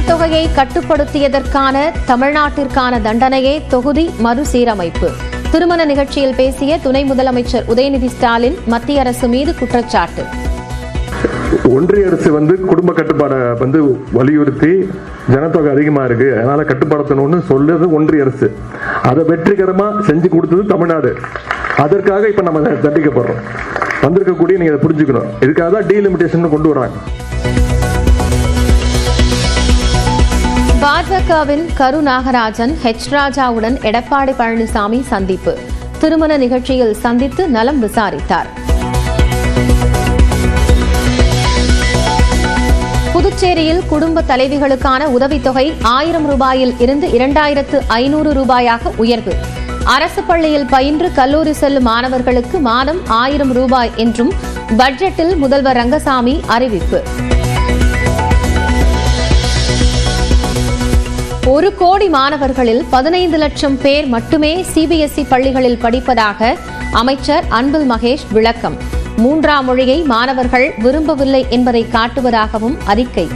தொகையை கட்டுப்படுத்தியதற்கான தமிழ்நாட்டிற்கான தண்டனையே தொகுதி மறுசீரமைப்பு. திருமண நிகழ்ச்சியில் பேசிய துணை முதலமைச்சர் உதயநிதி ஸ்டாலின் மத்திய அரசு மீது குற்றச்சாட்டு. ஒன்றிய அரசு குடும்ப கட்டுப்பாடை வலியுறுத்தி ஜனத்தொகை அதிகமா இருக்கு, அதனால கட்டுப்படுத்தணும்னு சொல்லுது ஒன்றிய அரசு. அதை வெற்றிகரமா செஞ்சு கொடுத்தது தமிழ்நாடு. அதற்காக இப்ப நம்ம தண்டிக்கப்படுறோம். வந்திருக்கக்கூடிய நீங்க அதை புரிஞ்சுக்கணும். இதுக்காக தான் டீலிமிட்டேஷன் கொண்டு வராங்க. பாஜகவின் கரு நாகராஜன் ஹெச் ராஜாவுடன் எடப்பாடி பழனிசாமி சந்திப்பு. திருமண நிகழ்ச்சியில் சந்தித்து நலம் விசாரித்தார். புதுச்சேரியில் குடும்ப தலைவிகளுக்கான உதவித்தொகை 1000 ரூபாயில் இருந்து 2500 ரூபாயாக உயர்வு. அரசு பள்ளியில் பயின்று கல்லூரி செல்லும் மாணவர்களுக்கு மாதம் 1000 ரூபாய் என்றும் பட்ஜெட்டில் முதல்வர் ரங்கசாமி அறிவிப்பு. 1 கோடி மாணவர்களில் 15 லட்சம் பேர் மட்டுமே சிபிஎஸ்இ பள்ளிகளில் படிப்பதாக அமைச்சர் அன்பில் மகேஷ் விளக்கம். 3ஆம் மொழியை மாணவர்கள் விரும்பவில்லை என்பதை காட்டுவதாகவும் அறிக்கை.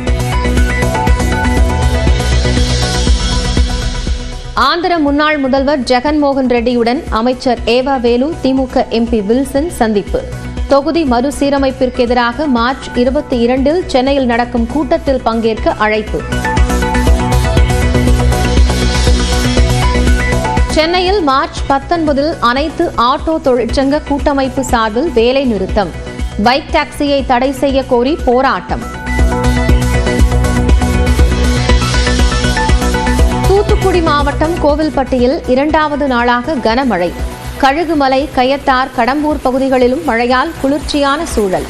ஆந்திர முன்னாள் முதல்வர் ஜெகன்மோகன் ரெட்டியுடன் அமைச்சர் ஏவா வேலு திமுக எம்பி வில்சன் சந்திப்பு. தொகுதி மறுசீரமைப்பிற்கு எதிராக மார்ச் 22 சென்னையில் நடக்கும் கூட்டத்தில் பங்கேற்க அழைப்பு. சென்னையில் மார்ச் 19 அனைத்து ஆட்டோ தொழிற்சங்க கூட்டமைப்பு சார்பில் வேலை நிறுத்தம். பைக் டாக்ஸியை தடை செய்ய கோரி போராட்டம். தூத்துக்குடி மாவட்டம் கோவில்பட்டியில் 2வது நாளாக கனமழை. கழுகுமலை, கயத்தார், கடம்பூர் பகுதிகளிலும் மழையால் குளிர்ச்சியான சூழல்.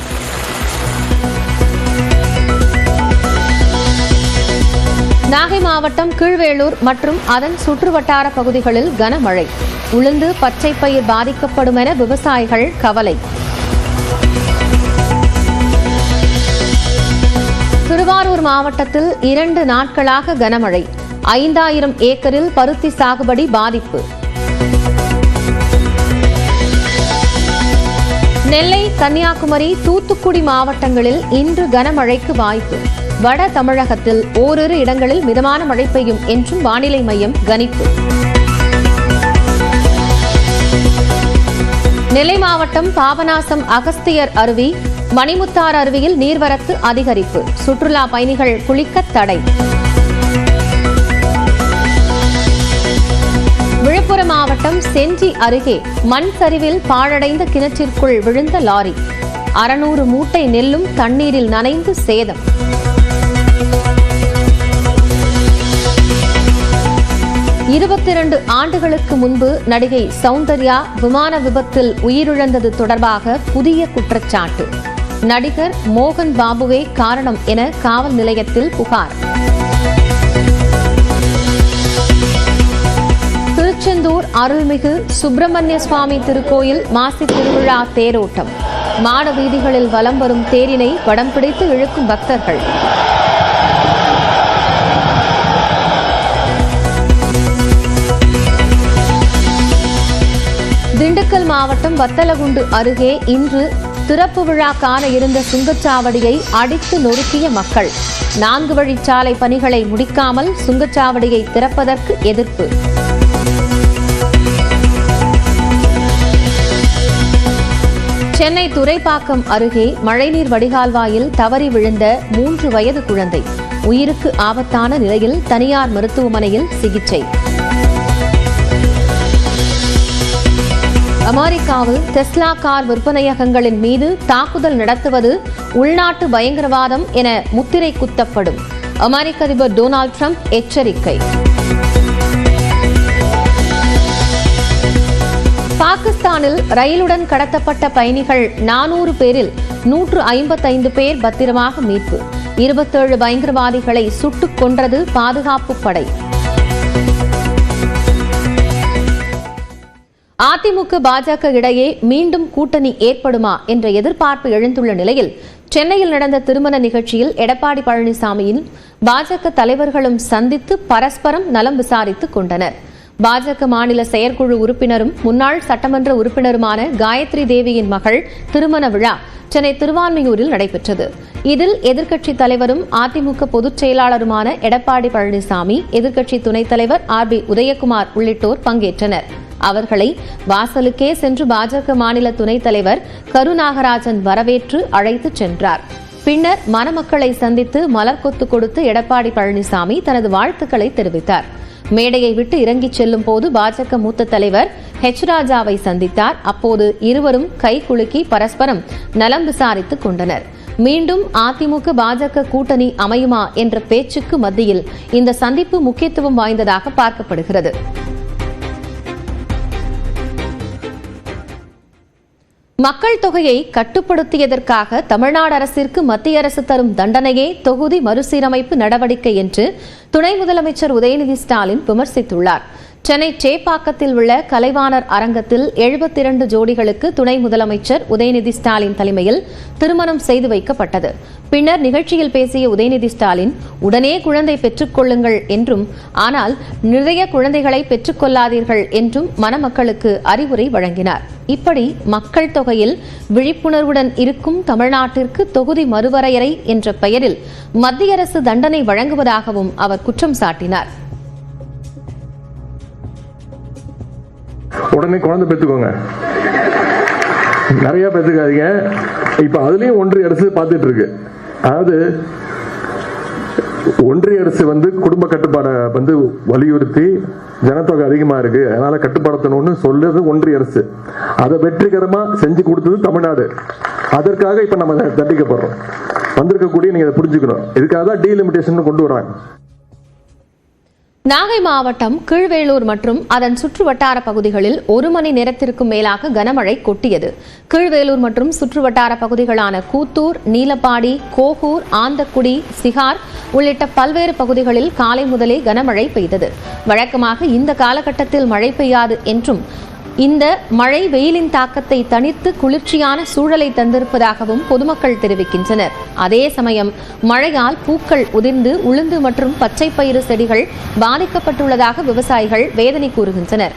நாகை மாவட்டம் கீழ்வேளூர் மற்றும் அதன் சுற்றுவட்டார பகுதிகளில் கனமழை. உளுந்து, பச்சை பயிர் பாதிக்கப்படும் என விவசாயிகள் கவலை. திருவாரூர் மாவட்டத்தில் 2 நாட்களாக கனமழை. 5000 ஏக்கரில் பருத்தி சாகுபடி பாதிப்பு. நெல்லை, கன்னியாகுமரி, தூத்துக்குடி மாவட்டங்களில் இன்று கனமழைக்கு வாய்ப்பு. வட தமிழகத்தில் ஓரிரு இடங்களில் மிதமான மழை பெய்யும் என்றும் வானிலை மையம் கணிப்பு. நெல்லை மாவட்டம் பாபநாசம் அகஸ்தியர் அருவி, மணிமுத்தார் அருவியில் நீர்வரத்து அதிகரிப்பு. சுற்றுலா பயணிகள் குளிக்க தடை. விழுப்புரம் மாவட்டம் செஞ்சி அருகே மண் சரிவில் பாழடைந்த கிணற்றிற்குள் விழுந்த லாரி. 600 மூட்டை நெல்லும் தண்ணீரில் நனைந்து சேதம். இருபத்தி ஆண்டுகளுக்கு முன்பு நடிகை சௌந்தர்யா விமான விபத்தில் உயிரிழந்தது தொடர்பாக புதிய குற்றச்சாட்டு. நடிகர் மோகன் பாபுவே காரணம் என காவல் நிலையத்தில் புகார். திருச்செந்தூர் அருள்மிகு சுப்பிரமணிய சுவாமி திருக்கோயில் மாசி திருவிழா தேரோட்டம். மாட வீதிகளில் வலம் வரும் தேரினை படம் பிடித்து இழுக்கும் பக்தர்கள். திண்டுக்கல் மாவட்டம் வத்தலகுண்டு அருகே இன்று திறப்பு விழா காண இருந்த சுங்கச்சாவடியை அடித்து நொறுக்கிய மக்கள். 4 வழிச்சாலை பணிகளை முடிக்காமல் சுங்கச்சாவடியை திறப்பதற்கு எதிர்ப்பு. சென்னை துரைப்பாக்கம் அருகே மழைநீர் வடிகால்வாயில் தவறி விழுந்த 3 வயது குழந்தை. உயிருக்கு ஆபத்தான நிலையில் தனியார் மருத்துவமனையில் சிகிச்சை. அமெரிக்காவில் டெஸ்லா கார் விற்பனையகங்களின் மீது தாக்குதல் நடத்துவது உள்நாட்டு பயங்கரவாதம் என முத்திரை குத்தப்படும். அமெரிக்க அதிபர் டொனால்டு டிரம்ப் எச்சரிக்கை. பாகிஸ்தானில் ரயிலுடன் கடத்தப்பட்ட பயணிகள் 400 பேரில் 155 பேர் பத்திரமாக மீட்பு. 27 பயங்கரவாதிகளை சுட்டுக் கொன்றது பாதுகாப்பு படை. அதிமுக பாஜக இடையே மீண்டும் கூட்டணி ஏற்படுமா என்ற எதிர்பார்ப்பு எழுந்துள்ள நிலையில் சென்னையில் நடந்த திருமண நிகழ்ச்சியில் எடப்பாடி பழனிசாமியின் பாஜக தலைவர்களும் சந்தித்து பரஸ்பரம் நலம் விசாரித்துக் கொண்டனர். பாஜக மாநில செயற்குழு உறுப்பினரும் முன்னாள் சட்டமன்ற உறுப்பினருமான காயத்ரி தேவியின் மகள் திருமண விழா சென்னை திருவான்மியூரில் நடைபெற்றது. இதில் எதிர்க்கட்சித் தலைவரும் அதிமுக பொதுச் செயலாளருமான எடப்பாடி பழனிசாமி, எதிர்க்கட்சி துணைத் தலைவர் RB உதயகுமார் உள்ளிட்டோர் பங்கேற்றனர். அவர்களை வாசலுக்கே சென்று பாஜக மாநில துணைத் தலைவர் கருநாகராஜன் வரவேற்று அழைத்துச் சென்றார். பின்னர் மணமக்களை சந்தித்து மலர்கொத்து கொடுத்து எடப்பாடி பழனிசாமி தனது வாழ்த்துக்களை தெரிவித்தார். மேடையை விட்டு இறங்கிச் செல்லும் போது பாஜக மூத்த தலைவர் ராஜாவை சந்தித்தார். அப்போது இருவரும் கை குலுக்கி பரஸ்பரம் நலம் விசாரித்துக் கொண்டனர். மீண்டும் அதிமுக பாஜக கூட்டணி அமையுமா என்ற பேச்சுக்கு மத்தியில் இந்த சந்திப்பு முக்கியத்துவம் வாய்ந்ததாக பார்க்கப்படுகிறது. மக்கள் தொகையை கட்டுப்படுத்தியதற்காக தமிழ்நாடு அரசிற்கு மத்திய அரசு தரும் தண்டனையே தொகுதி மறுசீரமைப்பு நடவடிக்கை என்று துணை முதலமைச்சர் உதயநிதி ஸ்டாலின் விமர்சித்துள்ளார். சென்னை சேப்பாக்கத்தில் உள்ள கலைவாணர் அரங்கத்தில் 72 ஜோடிகளுக்கு துணை முதலமைச்சர் உதயநிதி ஸ்டாலின் தலைமையில் திருமணம் செய்து வைக்கப்பட்டது. பின்னர் நிகழ்ச்சியில் பேசிய உதயநிதி ஸ்டாலின், உடனே குழந்தை பெற்றுக் கொள்ளுங்கள் என்றும், ஆனால் நிறைய குழந்தைகளை பெற்றுக் கொள்ளாதீர்கள் என்றும் மணமக்களுக்கு அறிவுரை வழங்கினார். இப்படி மக்கள் தொகையில் விழிப்புணர்வுடன் இருக்கும் தமிழ்நாட்டிற்கு தொகுதி மறுவரையறை என்ற பெயரில் மத்திய அரசு தண்டனை வழங்குவதாகவும் அவர் குற்றம் சாட்டினார். உடனே குழந்தை பெற்றுக்கோங்க, நிறைய பெற்றுக்காதீங்க. இப்ப அதுலயும் ஒன்றிய அரசு பார்த்துட்டு இருக்கு. அதாவது ஒன்றிய அரசு குடும்ப கட்டுப்பாடை வலியுறுத்தி ஜனத்தொகை அதிகமா இருக்கு, அதனால கட்டுப்படுத்தணும்னு சொல்லுறது ஒன்றிய அரசு. அதை வெற்றிகரமா செஞ்சு கொடுத்தது தமிழ்நாடு. அதற்காக இப்ப நம்ம தண்டிக்கப்படுறோம். வந்திருக்கக்கூடிய நீங்க அதை புரிஞ்சுக்கணும். இதுக்காக தான் டீலிமிட்டேஷன் கொண்டு வராங்க. நாகை மாவட்டம் கீழ்வேளூர் மற்றும் அதன் சுற்று வட்டார பகுதிகளில் 1 மணி நேரத்திற்கும் மேலாக கனமழை கொட்டியது. கீழ்வேளூர் மற்றும் சுற்று வட்டார பகுதிகளான கூத்தூர், நீலப்பாடி, கோகூர், ஆந்தக்குடி, சிகார் உள்ளிட்ட பல்வேறு பகுதிகளில் காலை முதலே கனமழை பெய்தது. வழக்கமாக இந்த காலகட்டத்தில் மழை பெய்யாது என்றும், இந்த மழை வெயிலின் தாக்கத்தை தணித்து குளிர்ச்சியான சூழலை தந்திருப்பதாகவும் பொதுமக்கள் தெரிவிக்கின்றனர். அதே சமயம் மழையால் பூக்கள் உதிர்ந்து உளுந்து மற்றும் பச்சை பயிறு செடிகள் பாதிக்கப்பட்டுள்ளதாக விவசாயிகள் வேதனை கூறுகின்றனர்.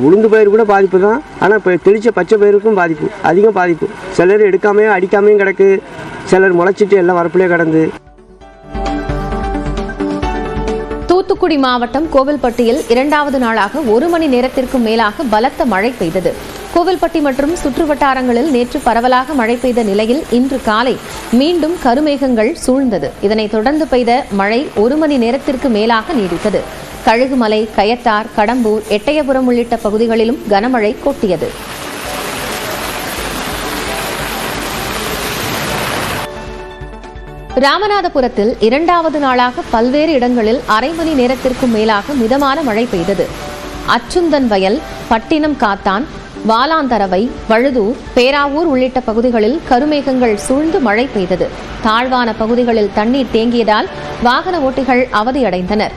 உளுந்து பயிர் கூட பாதிப்பு தான். ஆனால் இப்போ தெளிச்ச பச்சை பயிருக்கும் பாதிப்பு, அதிகம் பாதிப்பு. சிலர் எடுக்காமையும் அடிக்காமையும் கிடக்கு, சிலர் முளைச்சிட்டு எல்லாம் வரப்புலேயே கிடந்து. தூத்துக்குடி மாவட்டம் கோவில்பட்டியில் 2வது நாளாக 1 மணி நேரத்திற்கும் மேலாக பலத்த மழை பெய்தது. கோவில்பட்டி மற்றும் சுற்றுவட்டாரங்களில் நேற்று பரவலாக மழை பெய்த நிலையில் இன்று காலை மீண்டும் கருமேகங்கள் சூழ்ந்தது. இதனைத் தொடர்ந்து பெய்த மழை 1 மணி நேரத்திற்கு மேலாக நீடித்தது. கழுகுமலை, கயத்தார், கடம்பூர், எட்டயபுரம் உள்ளிட்ட பகுதிகளிலும் கனமழை கொட்டியது. ராமநாதபுரத்தில் 2வது நாளாக பல்வேறு இடங்களில் அரை மணி நேரத்திற்கும் மேலாக மிதமான மழை பெய்தது. அச்சுந்தன் வயல், பட்டினம் காத்தான், வாலாந்தரவை, வழுதூர், பேராவூர் உள்ளிட்ட பகுதிகளில் கருமேகங்கள் சூழ்ந்து மழை பெய்தது. தாழ்வான பகுதிகளில் தண்ணீர் தேங்கியதால் வாகன ஓட்டிகள் அவதியடைந்தனர்.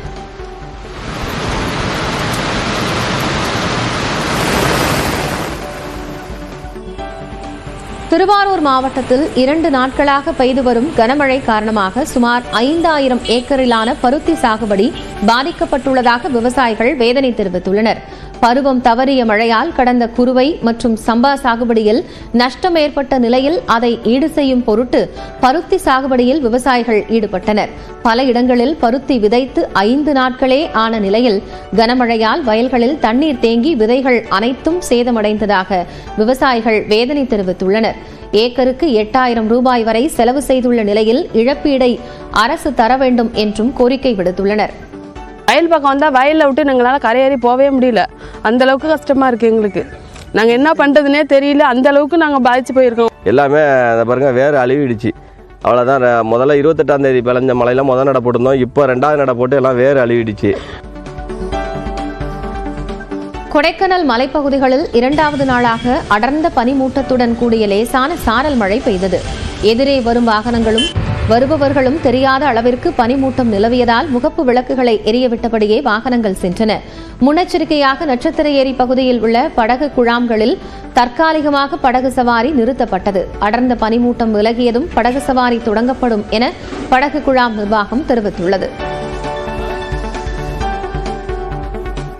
திருவாரூர் மாவட்டத்தில் 2 நாட்களாக பெய்து வரும் கனமழை காரணமாக சுமார் 5000 ஏக்கரிலான பருத்தி சாகுபடி பாதிக்கப்பட்டுள்ளதாக விவசாயிகள் வேதனை தெரிவித்துள்ளனர். பருவம் தவறிய மழையால் கடந்த குறுவை மற்றும் சம்பா சாகுபடியில் நஷ்டம் ஏற்பட்ட நிலையில் அதை ஈடு செய்யும் பொருட்டு பருத்தி சாகுபடியில் விவசாயிகள் ஈடுபட்டனர். பல இடங்களில் பருத்தி விதைத்து 5 நாட்களே ஆன நிலையில் கனமழையால் வயல்களில் தண்ணீர் தேங்கி விதைகள் அனைத்தும் சேதமடைந்ததாக விவசாயிகள் வேதனை தெரிவித்துள்ளனர். ஏக்கருக்கு 8000 ரூபாய் வரை செலவு செய்துள்ள நிலையில் இழப்பீடை அரசு தர வேண்டும் என்றும் கோரிக்கை விடுத்துள்ளனர். வயல் பக்கம் வந்தால் வயலில் விட்டு எங்களால் கரையேறி போகவே முடியல. அந்த அளவுக்கு கஷ்டமாக இருக்குது எங்களுக்கு. நாங்கள் என்ன பண்ணுறதுனே தெரியல, அந்த அளவுக்கு நாங்கள் பாதிச்சு போயிருக்கோம். எல்லாமே அதை பாருங்கள், வேறு அழுவிடுச்சு. அவ்வளோதான். முதல்ல 28ஆம் தேதி விளைஞ்ச மழையில் முதல் நடை போட்டிருந்தோம். இப்போ 2வது நடை போட்டு எல்லாம் வேறு அழுவிடுச்சு. கொடைக்கானல் மலைப்பகுதிகளில் 2வது நாளாக அடர்ந்த பனிமூட்டத்துடன் கூடிய லேசான சாரல் மழை பெய்தது. எதிரே வரும் வாகனங்களும் வருபவர்களும் தெரியாத அளவிற்கு பனிமூட்டம் நிலவியதால் முகப்பு விளக்குகளை எரியவிட்டபடியே வாகனங்கள் சென்றன. முன்னெச்சரிக்கையாக நட்சத்திர ஏரி பகுதியில் உள்ள படகு குழாம்களில் தற்காலிகமாக படகு சவாரி நிறுத்தப்பட்டது. அடர்ந்த பனிமூட்டம் விலகியதும் படகு சவாரி தொடங்கப்படும் என படகு குழாம் நிர்வாகம் தெரிவித்துள்ளது.